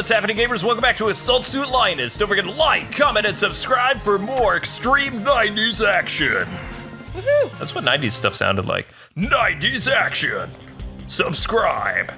what's happening, gamers? Welcome back to Assault Suit Leynos. Don't forget to like, comment, and subscribe for more extreme 90s action. Woohoo! That's what 90s stuff sounded like. 90s action. Subscribe.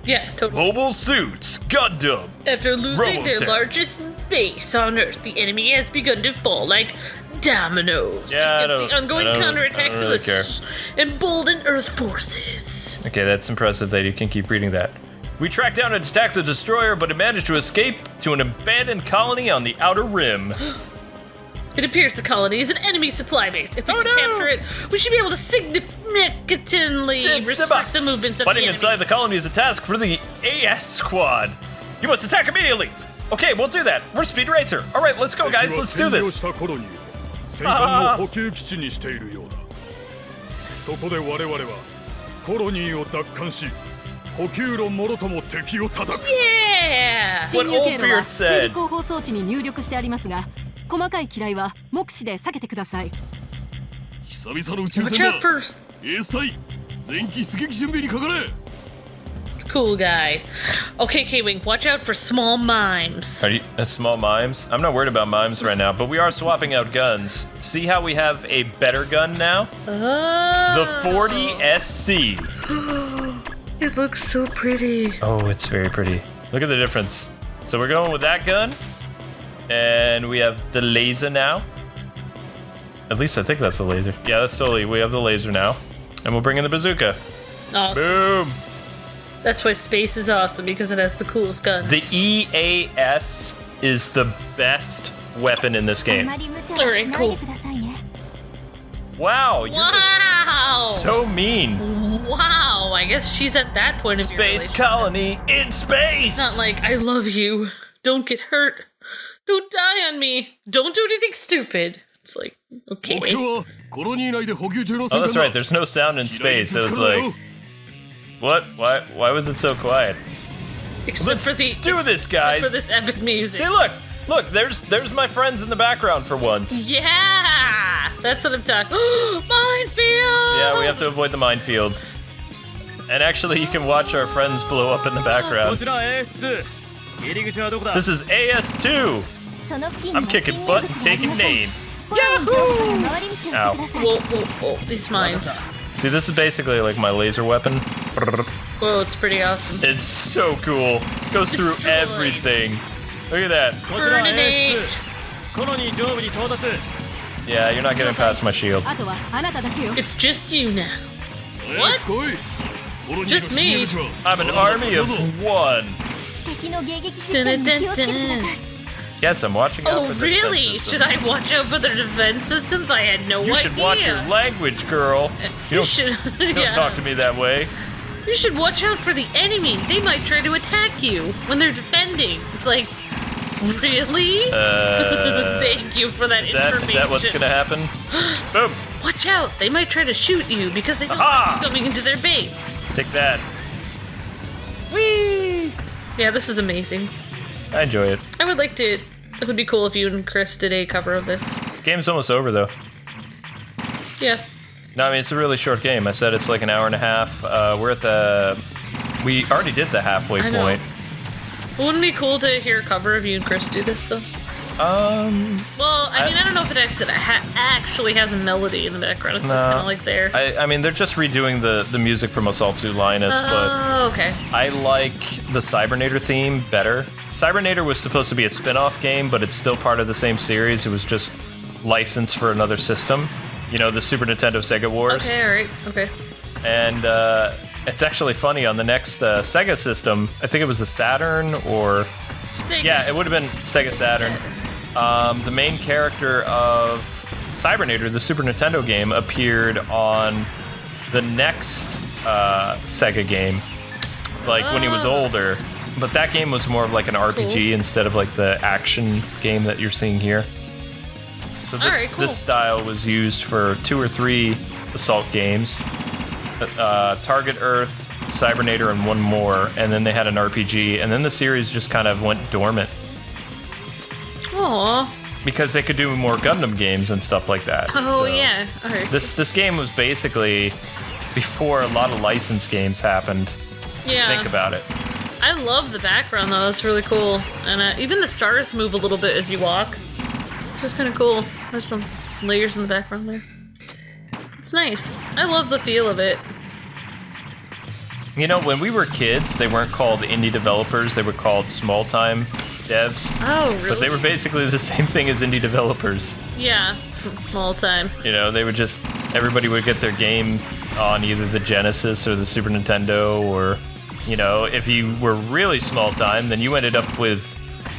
Yeah, totally. Mobile suits, Gundam. After losing their Robotech. largest base on Earth, the enemy has begun to fall like dominoes against the ongoing counterattacks of the emboldened Earth forces. Okay, that's impressive that you can keep reading that. We tracked down and attacked the destroyer, but it managed to escape to an abandoned colony on the outer rim. It appears the colony is an enemy supply base. If we can capture it, we should be able to significantly restrict the movements of the enemy. Fighting inside the colony is a task for the AS squad. You must attack immediately. Okay, we'll do that. We're Speed Racer. All right, let's go, guys. Let's do this. 戦艦の補給基地にしているようだ。そこで我々はコロニーを奪還し、補給路もろとも敵を叩く。Yeah! What Oldbeard said. 後方装置に入力してありますが、細かい機雷は目視で避けてください。久々の宇宙 Watch 船 out だ。 first. エース隊、前期出撃準備にかかれ。 Cool guy. Okay, Kwing, watch out for small mimes. Are you small mimes? I'm not worried about mimes right now, but we are swapping out guns. See how we have a better gun now? The 40 SC. It looks so pretty. Oh, it's very pretty. Look at the difference. So we're going with that gun, and we have the laser now. At least I think that's the laser. Yeah, that's totally. We have the laser now, and we'll bring in the bazooka. Awesome. Boom. That's why space is awesome, because it has the coolest guns. The EAS is the best weapon in this game. Alright, cool. Wow, you're Wow! so mean. Wow, I guess she's at that point of your Space relationship. colony in space. It's not like, I love you, don't get hurt, don't die on me, don't do anything stupid. It's like, okay. 目標はコロニー内で補給中の戦 Oh, 艦 that's だ。 right. There's no sound in space. It was like, what? Why was it so quiet? Except Let's for the do this, guys. Except for this epic music. See, look. There's my friends in the background for once. Yeah, that's what I'm talking. Minefield. Yeah, we have to avoid the minefield. And actually, you can watch our friends blow up in the background. こちら AS2。入り口はどこだ。 This is AS2. I'm kicking butt and taking names. Whoa, whoa, whoa, these mines. See, this is basically like my laser weapon. Whoa, it's pretty awesome. It's so cool. Goes through Destroy. everything. Look at that. こちら Burninate. AS2。コロニー上部に到達。 Yeah, you're not getting past my shield. あとはあなただけよ。 It's just you now. 早く来い。コロニーの Just me. 進入口は I'm an army of one. 敵の迎撃システムに気をつけてください。 Yes, I'm watching out Oh, for the really? defense Should system. I watch out for their defense systems? I had no You idea. should watch your language, girl. You don't- should. You don't Yeah. talk to me that way. You should watch out for the enemy. They might try to attack you when they're defending. It's like, really? Thank you for that Is information. that what's gonna happen? Boom. Watch out. They might try to shoot you because they don't Aha! want you coming into their base. Take that. Whee! Yeah, this is amazing. I enjoy it. I would like to. It would be cool if you and Chris did a cover of this. Game's almost over though. Yeah. No, I mean it's a really short game. I said it's like an hour and a half. We're at the. We already did the halfway I know. point. Wouldn't it be cool to hear a cover of you and Chris do this though? Well, I mean, I don't know if it actually has a melody in the background. It's just kind of like there. I mean, they're just redoing the music from Assault Suit Leynos, but Oh, okay. I like the Cybernator theme better. Cybernator was supposed to be a spin-off game, but it's still part of the same series. It was just licensed for another system. You know, the Super Nintendo Sega Wars. Okay, alright, okay. And it's actually funny, on the next Sega system, I think it was the Saturn or... Sega. Yeah, it would have been Sega Saturn. The main character of Cybernator, the Super Nintendo game, appeared on the next Sega game, like when he was older. But that game was more of like an RPG instead of like the action game that you're seeing here. So this, Alright, cool. this style was used for 2 or 3 Assault games. Target Earth, Cybernator, and one more, and then they had an RPG, and then the series just kind of went dormant. Aww. Because they could do more Gundam games and stuff like that. Oh, So yeah. Alright. This game was basically before a lot of licensed games happened. Yeah. Think about it. I love the background though. It's really cool, and even the stars move a little bit as you walk, which is kind of cool. There's some layers in the background there. It's nice. I love the feel of it. You know, when we were kids, they weren't called indie developers. They were called small-time devs. Oh, really? But they were basically the same thing as indie developers. Yeah, small time. You know, they would just... Everybody would get their game on either the Genesis or the Super Nintendo, or, you know, if you were really small-time, then you ended up with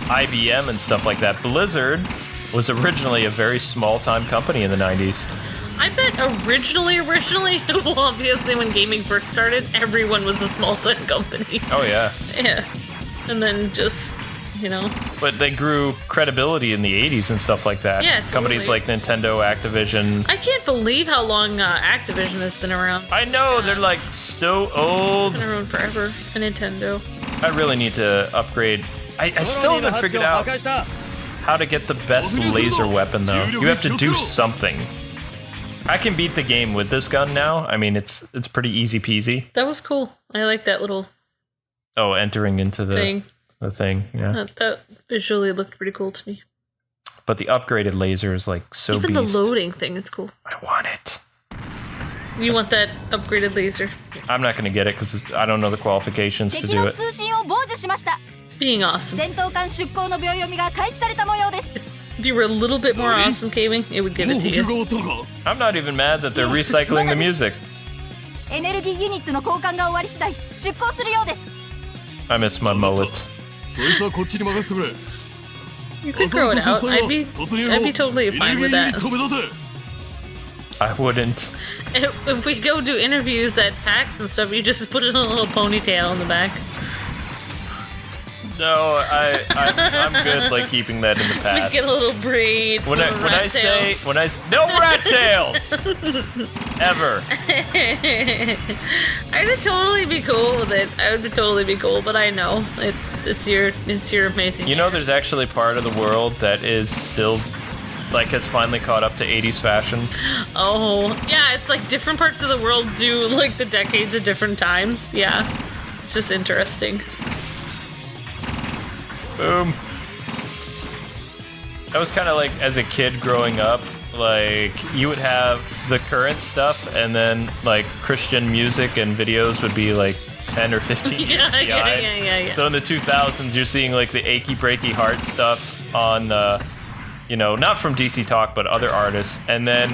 IBM and stuff like that. Blizzard was originally a very small-time company in the 90s. I bet originally, well, obviously when gaming first started, everyone was a small-time company. Oh, yeah. Yeah. And then just, you know. But they grew credibility in the 80s and stuff like that. Yeah, totally. Companies like Nintendo, Activision. I can't believe how long Activision has been around. I know, they're like so old. Been around forever. And Nintendo. I really need to upgrade. I still haven't figured out how to get the best laser weapon, though. You have to do something. I can beat the game with this gun now. I mean, it's pretty easy peasy. That was cool. I like that little... Oh, entering into the thing, yeah. That visually looked pretty cool to me. But the upgraded laser is like so Even beast. the loading thing is cool. I want it. You want that upgraded laser? I'm not going to get it because I don't know the qualifications to do it. Being awesome. 戦闘艦出港の秒読みが開始された模様です。 If you were a little bit more awesome, Kwing, it would give it to you. I'm not even mad that they're recycling the music. エネルギーユニットの交換が終わり次第出港するようです。 I miss my mullet. そいつはこっちに任せてくれ。 You could grow it out. I'd be totally fine with that. I wouldn't. If we go do interviews at PAX and stuff, you just put it in a little ponytail in the back. No, I'm good like keeping that in the past. Make it a little braid. When I say no rat tails ever. I would totally be cool with it. I would totally be cool, but I know it's your amazing. You know, there's actually part of the world that is still like has finally caught up to 80s fashion. Oh, yeah, it's like different parts of the world do like the decades at different times. Yeah, it's just interesting. Boom. That was kind of like, as a kid growing up, like, you would have the current stuff, and then, like, Christian music and videos would be, like, 10 or 15 years behind. Yeah. So in the 2000s, you're seeing, like, the achy breaky heart stuff on, you know, not from DC Talk, but other artists. And then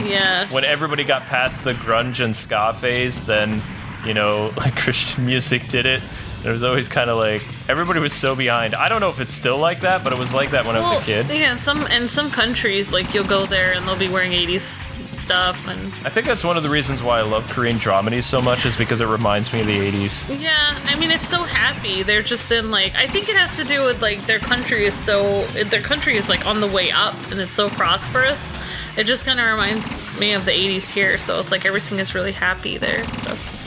when everybody got past the grunge and ska phase, then, you know, like, Christian music did it. There was always kind of like, everybody was so behind. I don't know if it's still like that, but it was like that when I was a kid. Yeah, some countries, like, you'll go there and they'll be wearing 80s stuff. And I think that's one of the reasons why I love Korean dramedies so much, is because it reminds me of the 80s. Yeah, I mean, it's so happy. They're just in, like, I think it has to do with, like, their country is like on the way up and it's so prosperous. It just kind of reminds me of the 80s here, so it's like everything is really happy there and stuff.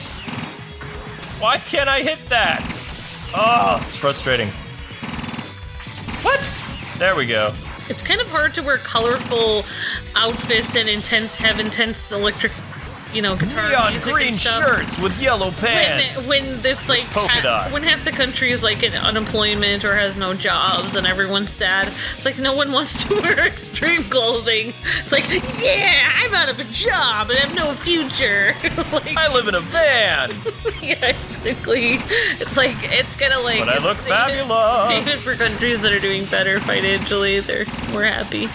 Why can't I hit that? Oh, it's frustrating. What? There we go. It's kind of hard to wear colorful outfits and have intense electric, you know, guitar Neon music green and stuff. shirts with yellow pants. When it's like polka dots. when half the country is like in unemployment or has no jobs and everyone's sad, it's like no one wants to wear extreme clothing. It's like, yeah, I'm out of a job and have no future. Like, I live in a van. yeah, exactly. It's like it's gonna like. But I look fabulous. Save it for countries that are doing better financially. We're happy.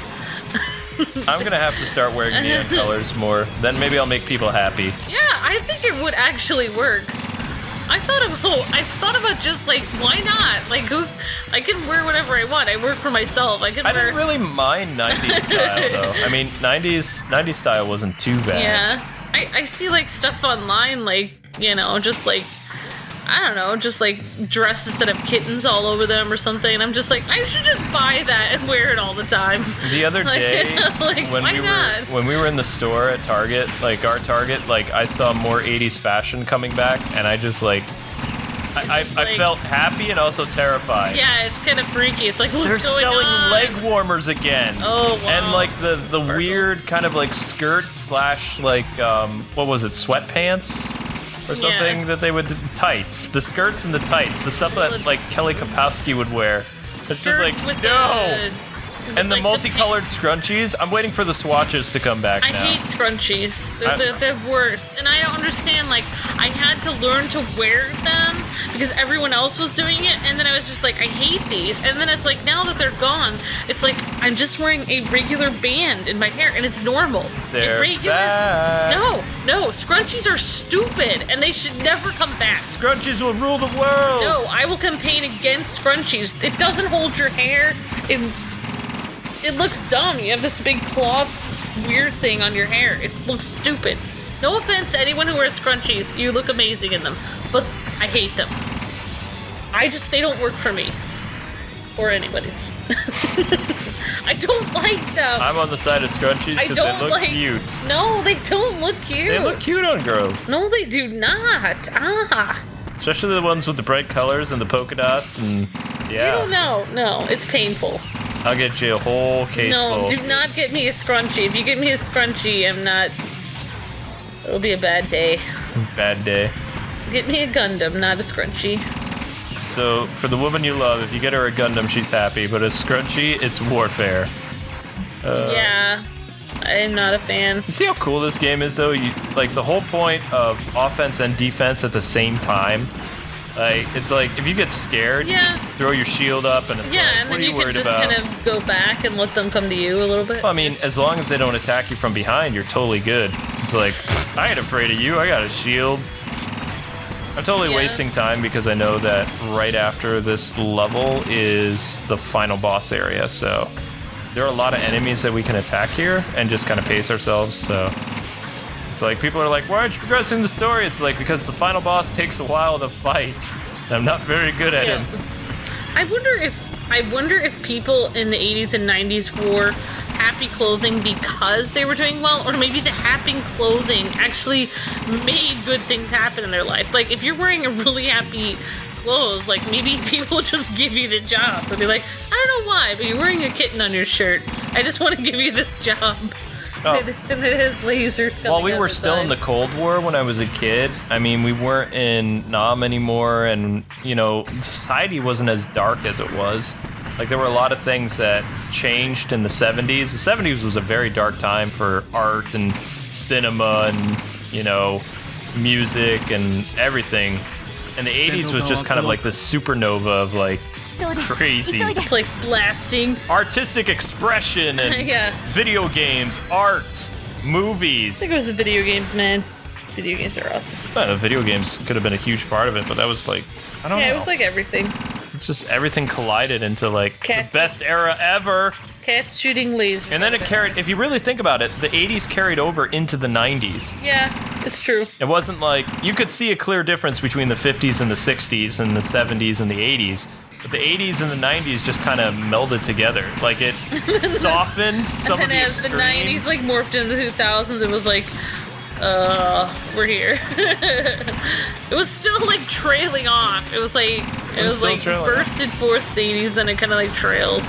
I'm gonna have to start wearing neon colors more. Then maybe I'll make people happy. Yeah, I think it would actually work. I thought about just like, why not? Like, I can wear whatever I want. I work for myself. I didn't really mind 90s style though. I mean, 90s style wasn't too bad. Yeah, I see like stuff online, like, you know, just like, I don't know, just like dresses that have kittens all over them or something. And I'm just like, I should just buy that and wear it all the time. The other day, like, when we were in the store at Target, like our Target, like I saw more 80s fashion coming back, and I just like, I felt happy and also terrified. Yeah, it's kind of freaky. It's like, what's They're going on? selling leg warmers again. Oh, wow. And like the weird kind of like skirt slash like what was it, sweatpants? or something that they would tights, the skirts and the tights, the stuff that like Kelly Kapowski would wear. It's Skirts just like with no. And the like multicolored scrunchies, I'm waiting for the swatches to come back I now. hate scrunchies. They're the worst. And I don't understand, like, I had to learn to wear them because everyone else was doing it, and then I was just like, I hate these. And then it's like, now that they're gone, it's like, I'm just wearing a regular band in my hair, and it's normal. They're regular. back. No, scrunchies are stupid, and they should never come back. Scrunchies will rule the world! No, I will campaign against scrunchies. It doesn't hold your hair. It looks dumb. You have this big cloth weird thing on your hair. It looks stupid. No offense to anyone who wears scrunchies. You look amazing in them. But I hate them. They don't work for me. Or anybody. I don't like them. I'm on the side of scrunchies because they look cute. No, they don't look cute. They look cute on girls. No, they do not. Especially the ones with the bright colors and the polka dots and yeah. You don't know. No, it's painful. I'll get you a whole case full. No, do not get me a scrunchie. If you get me a scrunchie, I'm not... It'll be a bad day. Bad day. Get me a Gundam, not a scrunchie. So, for the woman you love, if you get her a Gundam, she's happy, but a scrunchie, it's warfare. Yeah, I'm not a fan. You see how cool this game is, though? Like, the whole point of offense and defense at the same time. Like, it's like, if you get scared, you just throw your shield up, and it's like, and what then are you worried can just about? kind of go back and let them come to you a little bit. Well, I mean, as long as they don't attack you from behind, you're totally good. It's like, I ain't afraid of you, I got a shield. I'm totally wasting time because I know that right after this level is the final boss area, so there are a lot of enemies that we can attack here and just kind of pace ourselves, so it's like people are like, why aren't you progressing the story? It's like, because the final boss takes a while to fight. I'm not very good at him. I wonder if people in the 80s and 90s wore happy clothing because they were doing well, or maybe the happy clothing actually made good things happen in their life. Like, if you're wearing a really happy clothes, like, maybe people just give you the job. They'll be like, I don't know why, but you're wearing a kitten on your shirt. I just want to give you this job. Oh. And it has lasers coming While we out were the still side. in the Cold War when I was a kid, I mean, we weren't in Nam anymore, and, you know, society wasn't as dark as it was. Like, there were a lot of things that changed in the 70s. The 70s was a very dark time for art and cinema and, you know, music and everything. And the 80s was just kind of like this supernova of, like, crazy It's like blasting. artistic expression and Yeah. video games, art, movies. I think it was the video games, man. Video games are awesome. The video games could have been a huge part of it, but that was like, I don't know. Yeah, it was like everything. It's just everything collided into like Cat- the best era ever. Cats shooting lasers. And then out it of carried, their if you really think about it, the 80s carried over into the 90s. eyes. Yeah, it's true. It wasn't like, you could see a clear difference between the 50s and the 60s and the 70s and the 80s. But the 80s and the 90s just kind of melded together. Like, it softened some of And the as the extreme. 90s like morphed into the 2000s, it was like, we're here. It was still like trailing off. It was like still trailing off. bursted forth the 80s, then it kind of like trailed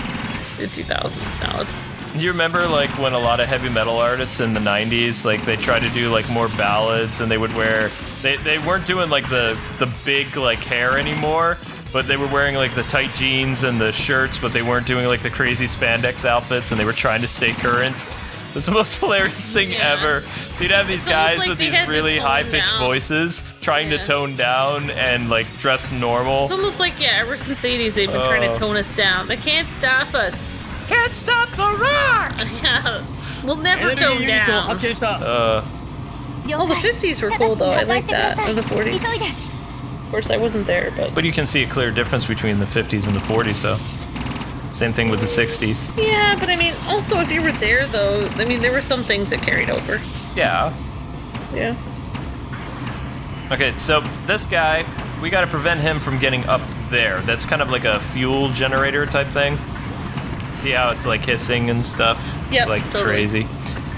the 2000s. Now it's Do you remember like when a lot of heavy metal artists in the 90s, like they tried to do like more ballads and they would wear, they weren't doing like the big like hair anymore, but they were wearing like the tight jeans and the shirts, but they weren't doing like the crazy spandex outfits and they were trying to stay current. It was the most hilarious thing ever. So you'd have these It's almost guys like with they these had to really tone high-pitched down. voices trying to tone down and like dress normal. It's almost like, yeah, ever since the 80s, they've been trying to tone us down. They can't stop us. Can't stop the rock! Yeah, we'll never tone down. Oh, the 50s were cool, though. I like that. Or the 40s. Of course, I wasn't there, but... But you can see a clear difference between the 50s and the 40s, so. Same thing with the 60s. Yeah, but I mean, also, if you were there, though, I mean, there were some things that carried over. Yeah. Yeah. Okay, so this guy, we gotta prevent him from getting up there. That's kind of like a fuel generator type thing. See how it's like hissing and stuff? Yep, It's like totally. crazy.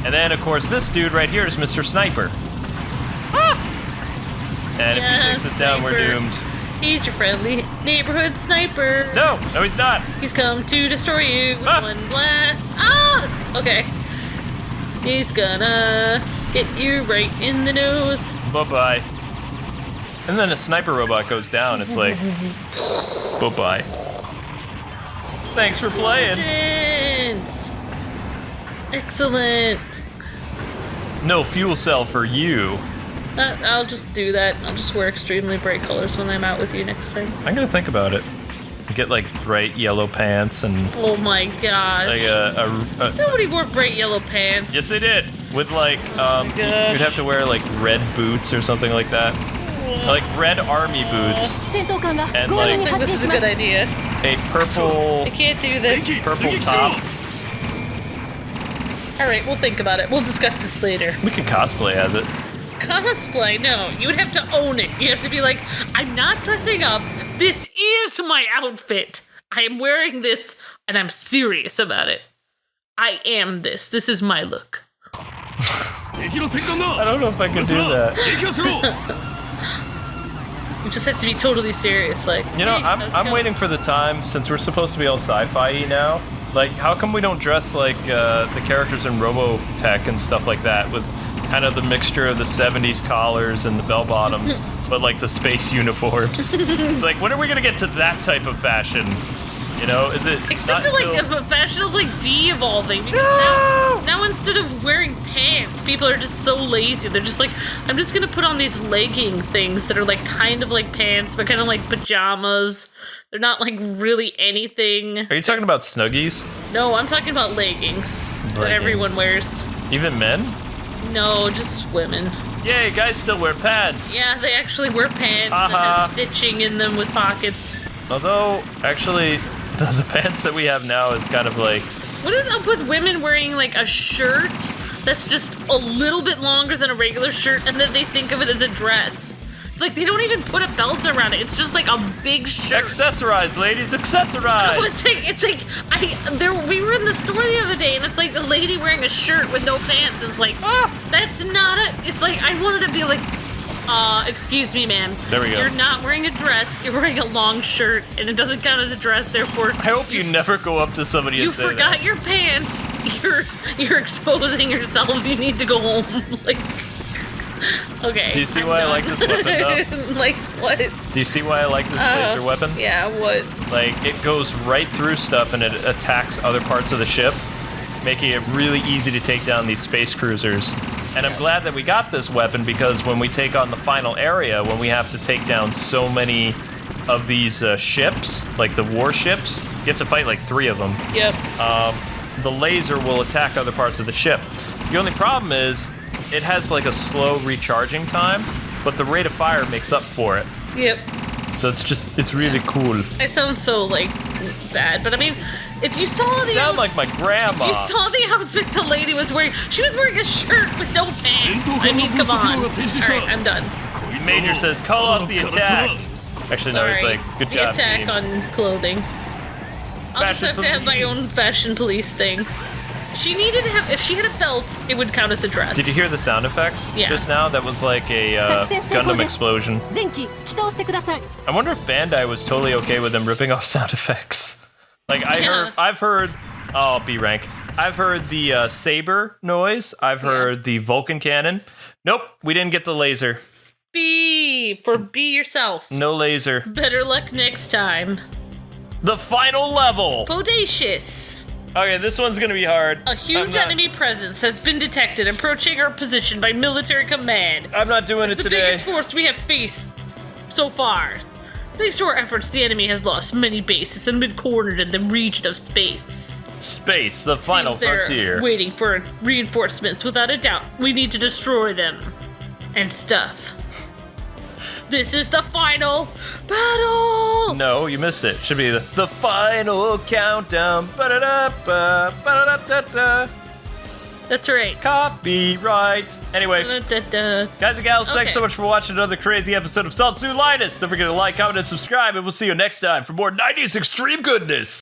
And then, of course, this dude right here is Mr. Sniper. And if he takes us down, we're Sniper. doomed. He's your friendly neighborhood sniper. No, he's not. He's come to destroy you with Ah. one blast. Ah! Okay. He's gonna hit you right in the nose. Bye-bye. And then a sniper robot goes down. It's like, bye-bye. Thanks for playing. Excellent. No fuel cell for you. I'll just do that. I'll just wear extremely bright colors when I'm out with you next time. I'm gonna think about it. Get like bright yellow pants and Oh my god. like a Nobody wore bright yellow pants. Yes, they did. With like you'd have to wear like red boots or something like that. Like red army boots 戦闘艦が And ゴール I に don't think 発 this 進 is し a ます good idea. a purple I can't do this. purple top. Alright, we'll think about it. We'll discuss this later. We could cosplay as it. Cosplay? No, you would have to own it. You have to be like, I'm not dressing up. This is my outfit. I am wearing this, and I'm serious about it. I am this. This is my look. 敵の戦艦だ I don't know if I can do that. 撃破しろ You just have to be totally serious. Like, You know, hey, how's it I'm going? waiting for the time since we're supposed to be all sci-fi now. Like, how come we don't dress like the characters in Robotech and stuff like that with kind of the mixture of the 70s collars and the bell bottoms, but like the space uniforms? It's like, when are we gonna get to that type of fashion? You know, is it Except not that, like, till- if fashion is, like, de-evolving. Because now instead of wearing pants, people are just so lazy. They're just like, I'm just gonna put on these legging things that are, like, kind of like pants, but kind of like pajamas. They're not, like, really anything. Are you talking about Snuggies? No, I'm talking about leggings that everyone wears. Even men? No, just women. Yay, guys still wear pants. Yeah, they actually wear pants that have stitching in them with pockets. Although, actually, the pants that we have now is kind of like, What is up with women wearing like a shirt that's just a little bit longer than a regular shirt and then they think of it as a dress? It's like they don't even put a belt around it. It's just like a big shirt. accessorize, ladies, accessorize. No, it's like we were in the store the other day and it's like the lady wearing a shirt with no pants and it's like, that's not it. It's like I wanted to be like, excuse me, ma'am. There we go. You're not wearing a dress. You're wearing a long shirt, and it doesn't count as a dress. Therefore, I hope you never go up to somebody you and say forgot that. your pants. You're exposing yourself. You need to go home. Like, okay. Do you see I'm why I done. like this weapon, Like what? Do you see why I like this laser weapon? Yeah. What? Like, it goes right through stuff and it attacks other parts of the ship, making it really easy to take down these space cruisers. And I'm glad that we got this weapon because when we take on the final area, when we have to take down so many of these ships, like the warships, you have to fight like 3 of them. Yep. The laser will attack other parts of the ship. The only problem is it has like a slow recharging time, but the rate of fire makes up for it. Yep. So it's really cool. I sound so like bad, but I mean, if you saw the Sound like my grandma. you saw the outfit the lady was wearing, she was wearing a shirt with no pants. I mean, come on. All right, I'm done. Major says, call off the attack. Actually, no, he's Sorry. like, good the job, attack team. on clothing. I'll just Fashion have to have my police. own fashion police thing. She needed to have, if she had a belt, it would count as a dress. Did you hear the sound effects Yeah. just now? That was like a 作戦成功 Gundam です explosion. 前期起動してください I wonder if Bandai was totally okay with them ripping off sound effects. Like Yeah. I've heard, oh, B rank. I've heard the saber noise. I've heard the Vulcan cannon. Nope, we didn't get the laser. Be yourself. No laser. Better luck next time. The final level. Bodacious. Okay, this one's gonna be hard. A huge enemy presence has been detected approaching our position by military command. I'm not doing it The today. biggest force we have faced so far. Thanks to our efforts, the enemy has lost many bases and been cornered in the region of space. Space, the final Seems they're frontier. waiting for reinforcements without a doubt. We need to destroy them. And stuff. This is the final battle! No, you missed it. Should be the final countdown. Ba-da-da-ba, ba-da-da-da-da. That's right. Copyright. Anyway, Da-da-da. guys and gals, thanks Okay. so much for watching another crazy episode of Suit Leynos. Don't forget to like, comment, and subscribe, and we'll see you next time for more 90s extreme goodness.